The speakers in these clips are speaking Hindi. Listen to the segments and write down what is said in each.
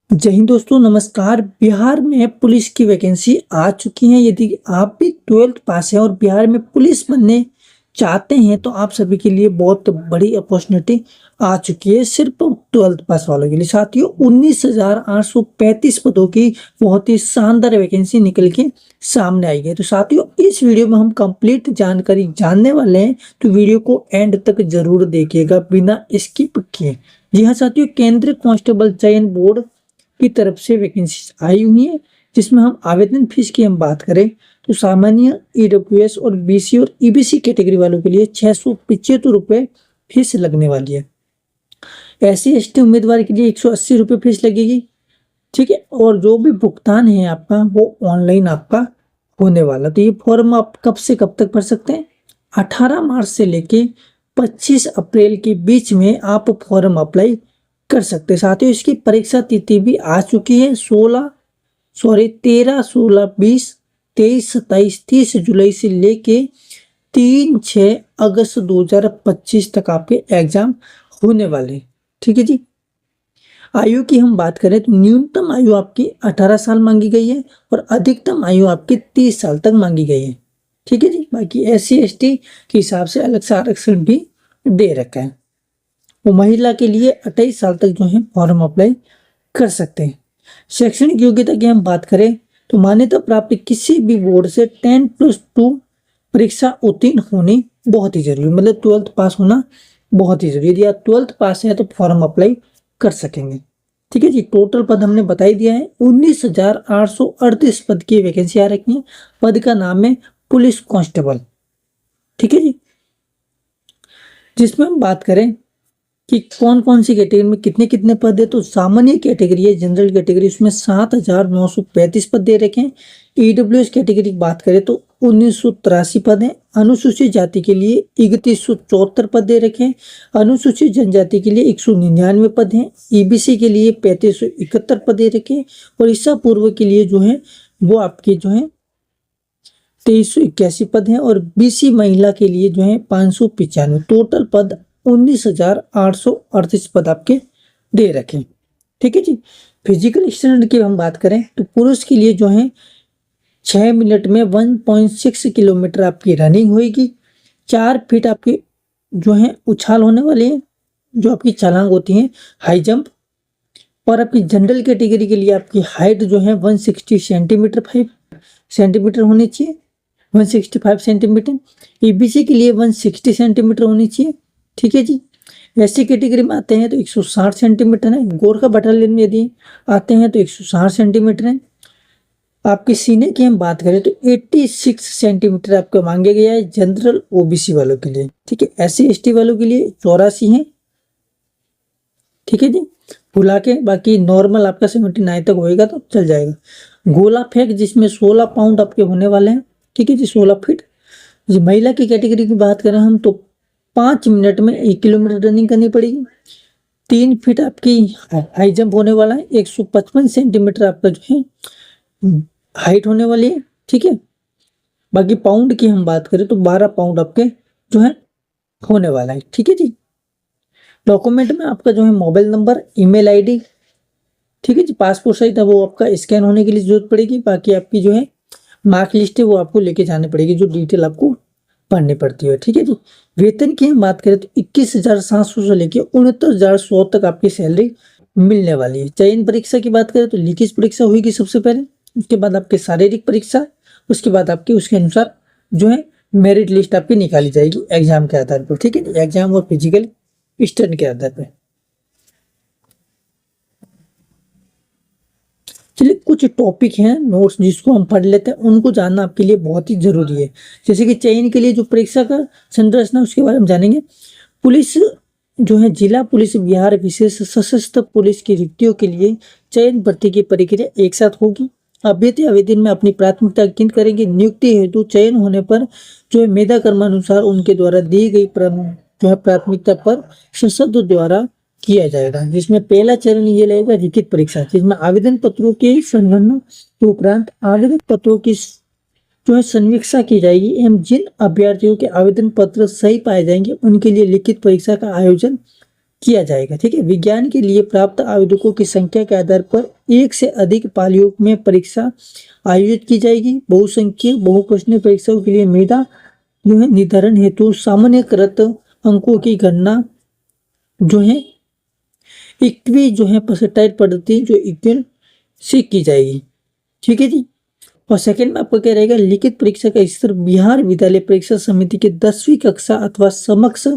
जय हिंद दोस्तों, नमस्कार। बिहार में पुलिस की वैकेंसी आ चुकी है। यदि आप भी 12th पास हैं और बिहार में पुलिस बनने चाहते हैं तो आप सभी के लिए बहुत बड़ी अपॉर्चुनिटी आ चुकी है सिर्फ 12th पास वालों के लिए। साथियों, 19,835 पदों की बहुत ही शानदार वैकेंसी निकल के सामने आई है। तो साथियों, इस वीडियो में हम कंप्लीट जानकारी जानने वाले हैं, तो वीडियो को एंड तक जरूर देखिएगा बिना स्किप किए। जी हाँ साथियों, केंद्रीय कांस्टेबल चयन बोर्ड की तरफ से वैकेंसी आई हुई है, जिसमें हम आवेदन फीस की हम बात करें तो सामान्य ईडब्ल्यूएस और बीसी और ईबीसी कैटेगरी वालों के लिए 675 रुपये फीस लगने वाली है। एससी एसटी उम्मीदवार के लिए 180 रुपये फीस लगेगी। ठीक है, और जो भी भुगतान है आपका वो ऑनलाइन आपका होने वाला। तो ये फॉर्म आप कब से कब तक भर सकते हैं? 18 मार्च से लेके 25 अप्रैल के बीच में आप फॉर्म अप्लाई कर सकते हैं। साथ ही इसकी परीक्षा तिथि भी आ चुकी है। 13, 16, 20, 23, 27, 30 जुलाई से लेके 3-6 अगस्त 2025 तक आपके एग्जाम होने वाले। ठीक है जी। आयु की हम बात करें तो न्यूनतम आयु आपकी 18 साल मांगी गई है और अधिकतम आयु आपकी 30 साल तक मांगी गई है। ठीक है जी। बाकी SC ST के हिसाब से अलग से आरक्षण भी दे रखा है। वो महिला के लिए 28 साल तक जो है फॉर्म अप्लाई कर सकते हैं। शैक्षणिक योग्यता की हम बात करें तो मान्यता प्राप्त किसी भी बोर्ड से 10+2 परीक्षा उत्तीर्ण होनी बहुत ही जरूरी, मतलब 12th पास होना बहुत ही जरूरी। यदि आप 12th पास है तो फॉर्म अप्लाई कर सकेंगे। ठीक है जी। टोटल पद हमने बता ही दिया है, 19,838 पद की वैकेंसी आ रखी है। पद का नाम है पुलिस कांस्टेबल। ठीक है जी। जिसमें हम बात करें कि कौन कौन सी कैटेगरी में कितने कितने पद है, तो सामान्य कैटेगरी है, जनरल कैटेगरी, उसमें 7,935 पद दे रखे हैं। ईडब्ल्यूएस कैटेगरी की बात करें तो 1983 पद हैं। अनुसूचित जाति के लिए 3174 पद दे रखे हैं। अनुसूचित जनजाति के लिए 199 पद हैं। ईबीसी के लिए 3571 पद दे रखे हैं। और ईसा पूर्व के लिए जो है वो आपके जो है 2381 पद हैं। और बीसी महिला के लिए जो है 595। टोटल पद 19,838 पद आपके दे रखे। ठीक है जी। फिजिकल स्टैंडर्ड की हम बात करें तो पुरुष के लिए जो है 6 मिनट में 1.6 किलोमीटर आपकी रनिंग होगी। 4 फीट आपकी जो है उछाल होने वाली है, जो आपकी छलांग होती है, हाई जंप। और आपकी जनरल कैटेगरी के लिए आपकी हाइट जो है 160 सेंटीमीटर 5 सेंटीमीटर होनी चाहिए, 165 सेंटीमीटर। ईबीसी के लिए 160 सेंटीमीटर होनी चाहिए। ठीक है जी। एससी कैटेगरी में आते हैं तो 160 सेंटीमीटर है। गोरखा बटालियन में यदि आते हैं तो 160 सेंटीमीटर है। आपके सीने की हम बात करें तो 86 सेंटीमीटर आपको मांगे गया है जनरल ओबीसी वालों के लिए। ठीक है। SC ST वालों के लिए 84 है। ठीक है जी। भुला के बाकी नॉर्मल आपका 79 तक होएगा तो चल जाएगा। गोला फेंक जिसमें 16 पाउंड आपके होने वाले हैं। ठीक है जी, 16 फीट। जी, महिला की कैटेगरी की बात करें हम तो 5 मिनट में 1 किलोमीटर रनिंग करनी पड़ेगी। 3 फीट आपकी हाई जंप होने वाला है। 155 सेंटीमीटर आपका जो है हाइट होने वाली है। ठीक है। बाकी पाउंड की हम बात करें तो 12 पाउंड आपके जो है होने वाला है। ठीक है जी। डॉक्यूमेंट में आपका जो है मोबाइल नंबर, ईमेल आईडी, ठीक है जी, पासपोर्ट साइज था वो आपका स्कैन होने के लिए जरूरत पड़ेगी। बाकी आपकी जो है मार्क लिस्ट है वो आपको लेके जानी पड़ेगी, जो डिटेल आपको पढ़नी पड़ती है। ठीक है जी। वेतन की हम बात करें तो 21,700 से लेके 69,100 तक आपकी सैलरी मिलने वाली है। चयन परीक्षा की बात करें तो लिखित परीक्षा होगी सबसे पहले, उसके बाद आपकी शारीरिक परीक्षा, उसके बाद आपकी उसके अनुसार जो है मेरिट लिस्ट आपकी निकाली जाएगी एग्जाम के आधार पर। ठीक है, एग्जाम और फिजिकल स्टैंड के आधार पर। चलिए, कुछ टॉपिक हैं नोट्स जिसको हम पढ़ लेते हैं, उनको जानना आपके लिए बहुत ही जरूरी है। जैसे कि चयन के लिए जो परीक्षा का संरचना उसके बारे में जानेंगे। पुलिस जो है जिला पुलिस बिहार विशेष सशस्त्र पुलिस की रिक्तियों के लिए चयन भर्ती की प्रक्रिया एक साथ होगी। अभ्यर्थी आवेदन में अपनी प्राथमिकता अंकित करेंगे। नियुक्ति हेतु चयन होने पर जो है मेधा क्रमानुसार उनके द्वारा दी गई जो है प्राथमिकता पर संसद द्वारा किया जाएगा। जिसमें पहला चरण ये रहेगा लिखित परीक्षा, जिसमें आवेदन पत्रों के संगणना के उपरांत आवेदन पत्रों की जो है समीक्षा की जाएगी एवं जिन अभ्यर्थियों के आवेदन पत्र सही पाए जाएंगे उनके लिए लिखित परीक्षा का आयोजन किया जाएगा। ठीक है, विज्ञान के लिए प्राप्त आवेदकों की संख्या के आधार पर एक से अधिक पालियों में परीक्षा आयोजित की जाएगी। बहुसंख्यक बहुप्रश्नीय परीक्षाओं के लिए मेधा जो है निर्धारण हेतु सामान्यकृत अंकों की गणना जो है इक्वी जो है परसेंटाइल पद्धति जो इक्वल से की जाएगी। ठीक है जी। और सेकंड में आपको क्या रहेगा, लिखित परीक्षा का स्तर बिहार विद्यालय परीक्षा समिति के 10वीं कक्षा अथवा समकक्ष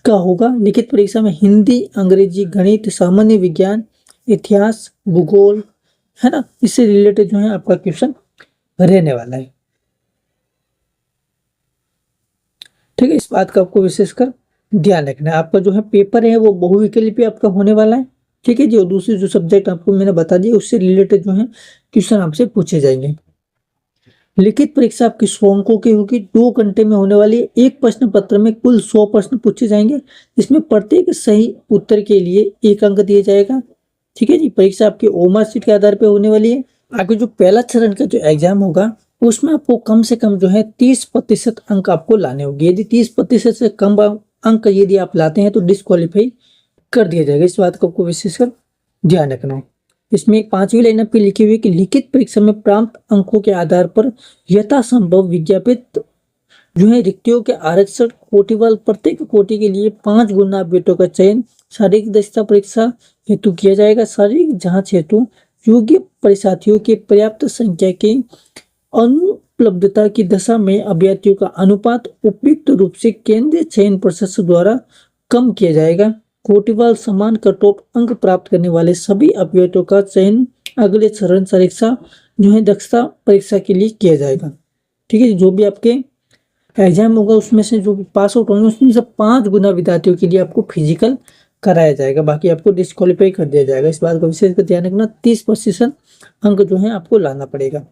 का होगा। लिखित परीक्षा में हिंदी, अंग्रेजी, गणित, सामान्य विज्ञान, इतिहास, भूगोल, है ना, इससे रिलेटेड जो है आपका क्वेश्चन रहने वाला है। ठीक है, इस बात का आपको विशेषकर ध्यान रखना है। आपका जो है पेपर है वो बहुविकल्पीय आपका होने वाला है। ठीक है जी। और दूसरी जो सब्जेक्ट आपको मैंने बता दिया उससे रिलेटेड जो है क्वेश्चन आपसे पूछे जाएंगे। लिखित परीक्षा आपकी 100 अंकों की होगी, 2 घंटे में होने वाली है। एक प्रश्न पत्र में कुल 100 प्रश्न पूछे जाएंगे, इसमें प्रत्येक सही उत्तर के लिए 1 अंक दिया जाएगा। ठीक है जी। परीक्षा आपकी ओमर सीट के आधार पर होने वाली है। आगे जो पहला चरण का जो एग्जाम होगा उसमें आपको कम से कम जो है 30% अंक आपको लाने होंगे। यदि 30% से कम अंक यदि आप लाते हैं तो डिस्क्वालीफाई कर दिया जाएगा। इस बात को आपको विशेषकर ध्यान रखना है। इसमें 5वीं लाइन पे लिखी हुई कि लिखित परीक्षा में प्राप्त अंकों के आधार पर यथासंभव विज्ञापित जो है रिक्तियों के आरक्षण कोटिवाल प्रत्येक कोटि के लिए 5 गुना अभ्यर्थियों का चयन शारीरिक दक्षता परीक्षा हेतु किया जाएगा। शारीरिक जांच हेतु योग्य परीक्षार्थियों की पर्याप्त संख्या के अनुपलब्धता की दशा में अभ्यर्थियों का अनुपात उपयुक्त रूप से केंद्रीय चयन परिषद द्वारा कम किया जाएगा। कोटिवाल समान कट ऑफ अंक प्राप्त करने वाले सभी अभ्यर्थियों का चयन अगले चरण परीक्षा जो है दक्षता परीक्षा के लिए किया जाएगा। ठीक है, जो भी आपके एग्जाम होगा उसमें से जो पास आउट होंगे उसमें से 5 गुना विद्यार्थियों के लिए आपको फिजिकल कराया जाएगा, बाकी आपको डिस्क्वालीफाई कर दिया जाएगा। इस बात का विशेष ध्यान रखना। 30% अंक जो है आपको लाना पड़ेगा।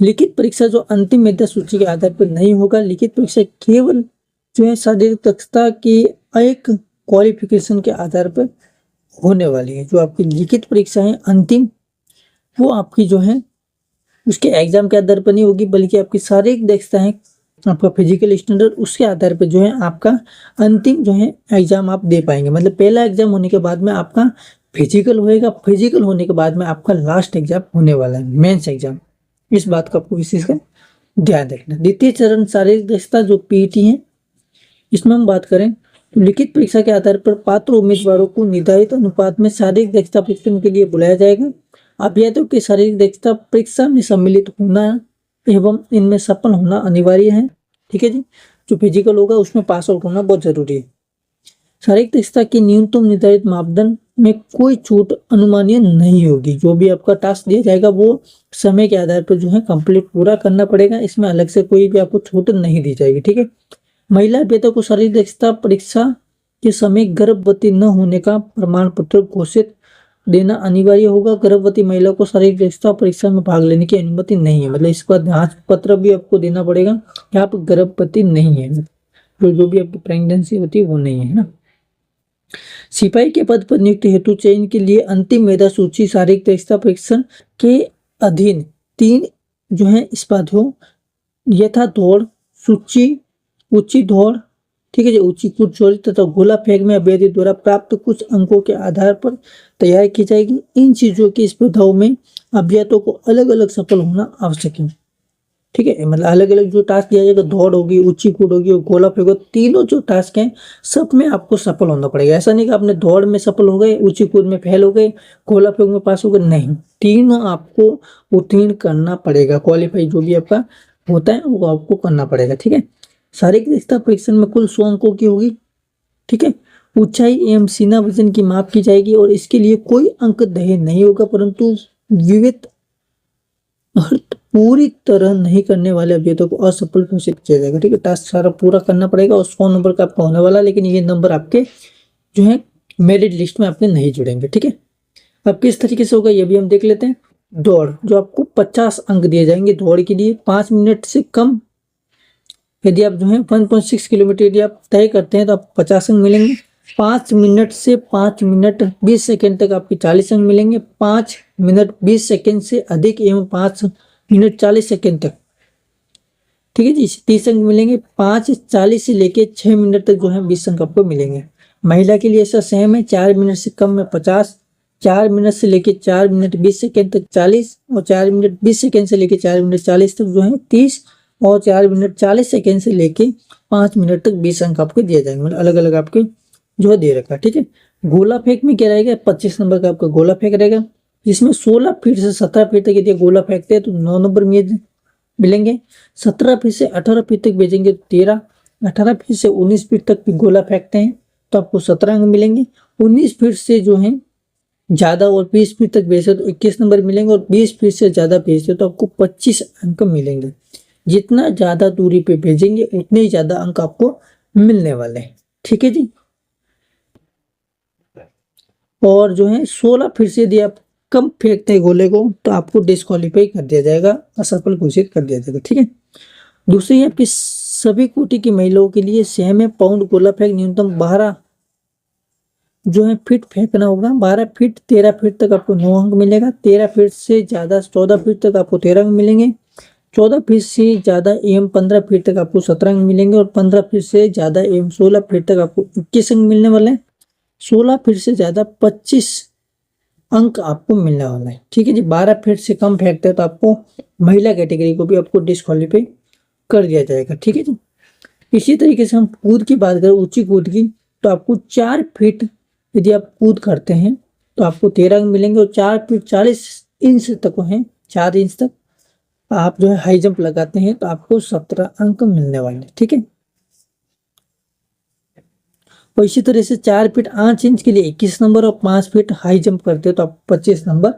लिखित परीक्षा जो अंतिम मेधा सूची के आधार पर नहीं होगा। लिखित परीक्षा केवल जो है शारीरिक दक्षता की एक क्वालिफिकेशन के आधार पर होने वाली है। जो आपकी लिखित परीक्षा है अंतिम, वो आपकी जो है उसके एग्जाम के आधार पर नहीं होगी, बल्कि आपकी शारीरिक दक्षता है, आपका फिजिकल स्टैंडर्ड, उसके आधार पर जो है आपका अंतिम जो है एग्जाम आप दे पाएंगे। मतलब पहला एग्जाम होने के बाद में आपका फिजिकल होएगा, फिजिकल होने के बाद में आपका लास्ट एग्जाम होने वाला है, मेंस एग्जाम। इस बात का आपको विशेषकर ध्यान रखना। द्वितीय चरण शारीरिक दक्षता जो पीटी है, इसमें हम बात करें तो लिखित परीक्षा के आधार पर पात्र उम्मीदवारों को निर्धारित अनुपात में शारीरिक दक्षता परीक्षण के लिए बुलाया जाएगा। अभ्यर्थियों की शारीरिक दक्षता परीक्षा में सम्मिलित होना एवं इनमें सफल होना अनिवार्य है। ठीक है जी। जो फिजिकल होगा उसमें पास आउट होना बहुत जरूरी है। शारीरिक दक्षता के न्यूनतम निर्धारित मापदंड में कोई छूट अनुमानीय नहीं होगी। जो भी आपका टास्क दिया जाएगा वो समय के आधार पर जो है कंप्लीट पूरा करना पड़ेगा, इसमें अलग से कोई भी आपको छूट नहीं दी जाएगी। ठीक है। महिला अभ्यर्थियों को शारीरिक दक्षता परीक्षा के समय गर्भवती न होने का प्रमाण पत्र घोषित देना अनिवार्य होगा। गर्भवती महिला को शारीरिक दक्षता परीक्षा में भाग लेने की अनुमति नहीं है। मतलब इसका जांच पत्र भी आपको देना पड़ेगा कि आप गर्भवती नहीं है, जो भी आपकी प्रेगनेंसी होती है वो नहीं है ना। सिपाही के पद पर नियुक्त हेतु चयन के लिए अंतिम मेधा सूची शारीरिक दक्षता परीक्षण के अधीन 3 जो है स्पर्धाओं यथा दौड़, सूची, ऊंची दौड़, ठीक है जी, ऊंची कुर्चोरी तथा गोला फेंक में अभ्यर्थी द्वारा प्राप्त कुछ अंकों के आधार पर तैयार की जाएगी। इन चीजों की स्पर्धाओं में अभ्यर्थियों को अलग अलग सफल होना आवश्यक है। ठीक है, मतलब अलग अलग जो टास्क दिया जाएगा, दौड़ होगी, ऊंची कूद होगी और गोला फेंक होगी, तीनों जो टास्क हैं सब में आपको सफल होना पड़ेगा। ऐसा नहीं कि आपने दौड़ में सफल हो गए, ऊंची कूद में फेल हो गए, गोला फेंक में पास हो गए, नहीं, तीनों आपको उत्तीर्ण करना पड़ेगा। क्वालिफाई जो भी आपका होता है वो आपको करना पड़ेगा। ठीक है। शारीरिक दक्षता परीक्षण में कुल 100 अंकों की होगी। ठीक है। ऊंचाई एवं सीना वजन की माप की जाएगी और इसके लिए कोई अंक देय नहीं होगा, परंतु विविध अर्थ पूरी तरह नहीं करने वाले अभ्यर्थियों को असफल घोषित किया जाएगा। ठीक है। टास्क सारा पूरा करना पड़ेगा और 100 नंबर का आपका होने वाला, लेकिन ये नंबर आपके जो है मेरिट लिस्ट में आपने नहीं जुड़ेंगे। ठीक है। अब किस तरीके से होगा ये भी हम देख लेते हैं। दौड़, जो आपको 50 अंक दिए जाएंगे दौड़ के लिए। 5 मिनट से कम यदि आप जो है 1.6 किलोमीटर यदि आप तय करते हैं तो आप 50 अंक मिलेंगे। 5 मिनट से 5 मिनट 20 सेकंड तक आपके 40 अंक मिलेंगे। 5 मिनट 20 सेकंड से अधिक एवं 5 मिनट 40 सेकंड तक, ठीक है जी, 30 अंक मिलेंगे। 5:40 से लेके 6 मिनट तक जो है 20 अंक आपको मिलेंगे। महिला के लिए ऐसा सेम है, 4 मिनट से कम में 50, 4 मिनट से लेके 4 मिनट 20 सेकेंड तक 40, और 4 मिनट 20 सेकेंड से लेके 4 मिनट 40 तक जो है 30, और 4 मिनट 40 सेकेंड से लेके 5 मिनट तक 20 अंक आपको दिए जाएंगे, मतलब अलग अलग आपके जो है दे रखा है। ठीक है, गोला फेंक में क्या रहेगा, 25 नंबर का आपका गोला फेंक रहेगा, जिसमें 16 फीट से 17 फीट तक यदि गोला फेंकते हैं तो 9 नंबर मिलेंगे। 17 फीट से 18 फीट तक भेजेंगे तो 13, 18 फीट से 19 फीट तक भी गोला फेंकते हैं तो आपको 17 अंक मिलेंगे। 19 फीट से जो है ज्यादा और 20 फीट तक भेजते तो 21 नंबर मिलेंगे, और 20 फीट से ज्यादा भेजते तो आपको 25 अंक मिलेंगे। जितना ज्यादा दूरी पे भेजेंगे उतने ही ज्यादा अंक आपको मिलने वाले हैं। ठीक है जी। और जो है 16 फीट से यदि आप कम फेंकते हैं गोले को तो आपको डिस्क्वालीफाई कर दिया जाएगा, असफल घोषित कर दिया जाएगा। ठीक है, दूसरी आपकी सभी कोटि की महिलाओं के लिए सेम है, पाउंड गोला फेंक न्यूनतम 12 जो है फीट फेंकना होगा। 12 फीट 13 फीट तक आपको 9 अंक मिलेगा, 13 फीट से ज्यादा 14 फीट तक आपको 13 अंक मिलेंगे, 14 फीट से ज्यादा एवं 15 फीट तक आपको 17 अंक मिलेंगे, और 15 फीट से ज्यादा एवं 16 फीट तक आपको 21 अंक मिलने वाले हैं। 16 फीट से ज्यादा 25 अंक आपको मिलने वाला है। ठीक है जी। 12 फीट से कम फेंकते हैं तो आपको महिला कैटेगरी को भी आपको डिस्क्वालीफाई कर दिया जाएगा। ठीक है जी। इसी तरीके से हम कूद की बात करें, ऊंची कूद की, तो आपको 4 फीट यदि आप कूद करते हैं तो आपको 13 अंक मिलेंगे, और 4 फीट 40 इंच तक है, 4 इंच तक आप जो है हाई जंप लगाते हैं तो आपको 17 अंक मिलने वाले हैं। ठीक है, और इसी तरह से 4 फीट 8 इंच के लिए 21 नंबर, और 5 फीट हाई जंप करते हो तो आपको 25 नंबर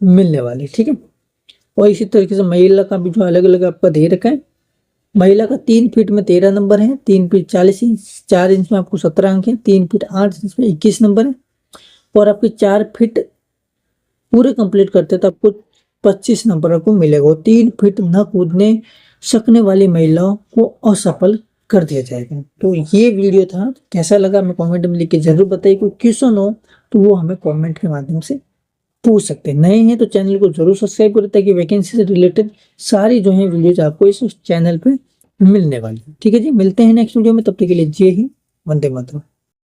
मिलने वाले। ठीक है, और इसी तरीके से महिला का भी जो अलग अलग आपका दे रखा है। महिला का 3 फीट में 13 नंबर है, 3 फीट 40 इंच, 4 इंच में आपको 17 अंक है, 3 फीट 8 इंच में 21 नंबर है, और आपके 4 फीट पूरे कंप्लीट करते तो आपको 25 नंबर आपको मिलेगा। और 3 फीट न कूदने सकने वाली महिलाओं को असफल कर दिया जाएगा। तो ये वीडियो था, कैसा लगा हमें कमेंट में लिख के जरूर बताइए। कोई क्वेश्चन हो तो वो हमें कमेंट के माध्यम से पूछ सकते हैं। नए हैं तो चैनल को जरूर सब्सक्राइब करें ताकि वैकेंसी से रिलेटेड सारी जो है वीडियोज आपको इस चैनल पे मिलने वाली है। ठीक है जी, मिलते हैं नेक्स्ट वीडियो में, तब तक के लिए जय हिंद, वंदे मातरम।